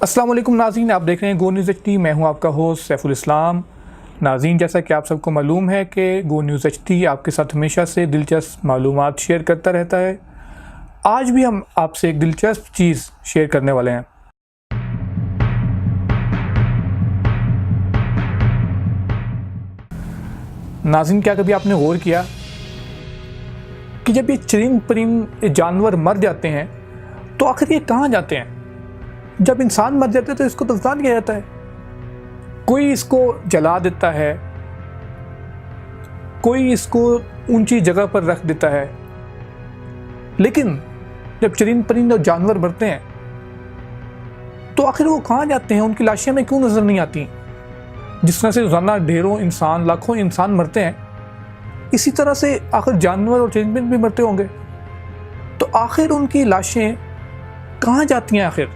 अस्सलाम वालेकुम नाज़रीन, आप देख रहे हैं गो न्यूज़ HD। मैं हूं आपका होस्ट सैफुल इस्लाम। नाज़रीन, जैसा कि आप सबको मालूम है कि गो न्यूज़ HD आपके साथ हमेशा से दिलचस्प मालूमात शेयर करता रहता है। आज भी हम आपसे एक दिलचस्प चीज़ शेयर करने वाले हैं। नाज़रीन, क्या कभी आपने गौर किया कि जब ये चरिंद परिंद जानवर मर जाते हैं तो आखिर ये कहाँ जाते हैं? जब इंसान मर जाता है तो इसको दफनान किया जाता है। कोई इसको जला देता है, कोई इसको ऊंची जगह पर रख देता है, लेकिन जब चरिंद परिंद और जानवर मरते हैं तो आखिर वो कहाँ जाते हैं? उनकी लाशें हमें क्यों नज़र नहीं आती? जिस तरह से रोज़ाना ढेरों इंसान, लाखों इंसान मरते हैं, इसी तरह से आखिर जानवर और चरिंद परिंद भी मरते होंगे। तो आखिर उनकी लाशें कहाँ जाती हैं आखिर?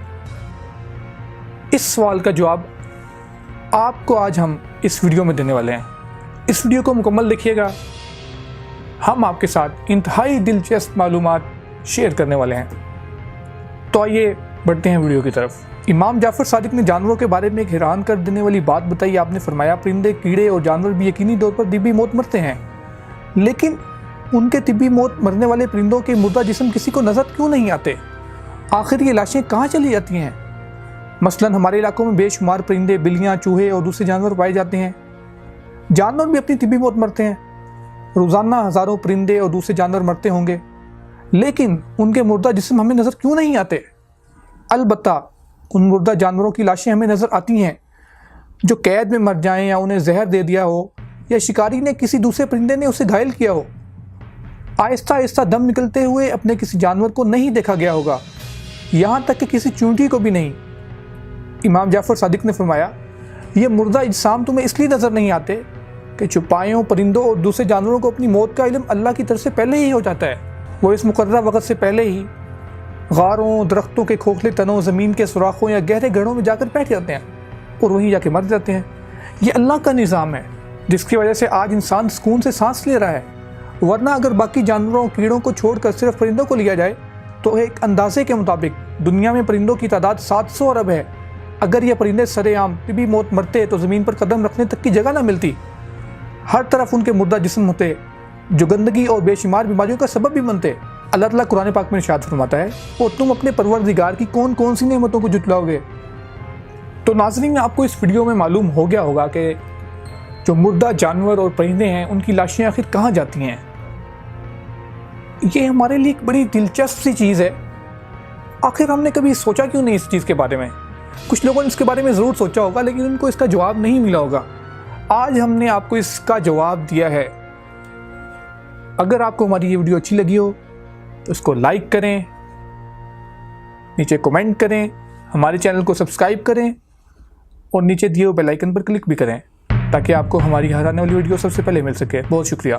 इस सवाल का जवाब आपको आज हम इस वीडियो में देने वाले हैं। इस वीडियो को मुकम्मल देखिएगा, हम आपके साथ इंतहाई दिलचस्प मालूमात शेयर करने वाले हैं। तो आइए बढ़ते हैं वीडियो की तरफ। इमाम जाफ़र सादिक ने जानवरों के बारे में एक हैरान कर देने वाली बात बताई। आपने फरमाया, परिंदे, कीड़े और जानवर भी यकीनी तौर पर तिब्बी मौत मरते हैं, लेकिन उनके तिब्बी मौत मरने वाले परिंदों के मुर्दा जिस्म किसी को नजर क्यों नहीं आते? आखिर ये लाशें कहाँ चली जाती हैं? मसलन हमारे इलाकों में बेशुमार परिंदे, बिल्लियाँ, चूहे और दूसरे जानवर पाए जाते हैं। जानवर भी अपनी तिब्बी मौत मरते हैं। रोज़ाना हज़ारों परिंदे और दूसरे जानवर मरते होंगे, लेकिन उनके मुर्दा जिस्म हमें नज़र क्यों नहीं आते? अलबत्ता उन मुर्दा जानवरों की लाशें हमें नज़र आती हैं जो कैद में मर जाएं, या उन्हें जहर दे दिया हो, या शिकारी ने, किसी दूसरे परिंदे ने उसे घायल किया हो। आहिस्ता आहिस्ता दम निकलते हुए अपने किसी जानवर को नहीं देखा गया होगा, यहाँ तक कि किसी चूंटी को भी नहीं। इमाम जाफ़र सादिक ने फरमाया, ये मुर्दा इज्साम तुम्हें इसलिए नज़र नहीं आते कि चौपायों, परिंदों और दूसरे जानवरों को अपनी मौत का इल्म अल्लाह की तरफ से पहले ही हो जाता है। वो इस मुकर्रर वक़्त से पहले ही गारों, दरख्तों के खोखले तनों, ज़मीन के सुराखों या गहरे गढ़ों में जाकर बैठ जाते हैं और वहीं जाके मर जाते हैं। ये अल्लाह का निज़ाम है, जिसकी वजह से आज इंसान सुकून से सांस ले रहा है। वरना अगर बाकी जानवरों, कीड़ों को छोड़कर सिर्फ परिंदों को लिया जाए तो एक अंदाजे के मुताबिक दुनिया में परिंदों की तादाद 700 अरब है। अगर ये परिंदे सरेआम तिब्बी मौत मरते तो ज़मीन पर कदम रखने तक की जगह ना मिलती। हर तरफ उनके मुर्दा जिस्म होते जो गंदगी और बेशुमार बीमारियों का सबब भी बनते। अल्लाह ताला कुरान पाक में इरशाद फरमाता है, और तुम अपने परवरदिगार की कौन कौन सी नेमतों को जुटलाओगे। तो नाज़रीन, आपको इस वीडियो में मालूम हो गया होगा कि जो मुर्दा जानवर और परिंदे हैं, उनकी लाशें आखिर कहाँ जाती हैं। ये हमारे लिए एक बड़ी दिलचस्प सी चीज़ है। आखिर हमने कभी सोचा क्यों नहीं इस चीज़ के बारे में? कुछ लोगों ने इसके बारे में ज़रूर सोचा होगा, लेकिन उनको इसका जवाब नहीं मिला होगा। आज हमने आपको इसका जवाब दिया है। अगर आपको हमारी ये वीडियो अच्छी लगी हो तो इसको लाइक करें, नीचे कमेंट करें, हमारे चैनल को सब्सक्राइब करें और नीचे दिए हुए बेल आइकन पर क्लिक भी करें, ताकि आपको हमारी हर आने वाली वीडियो सबसे पहले मिल सके। बहुत शुक्रिया।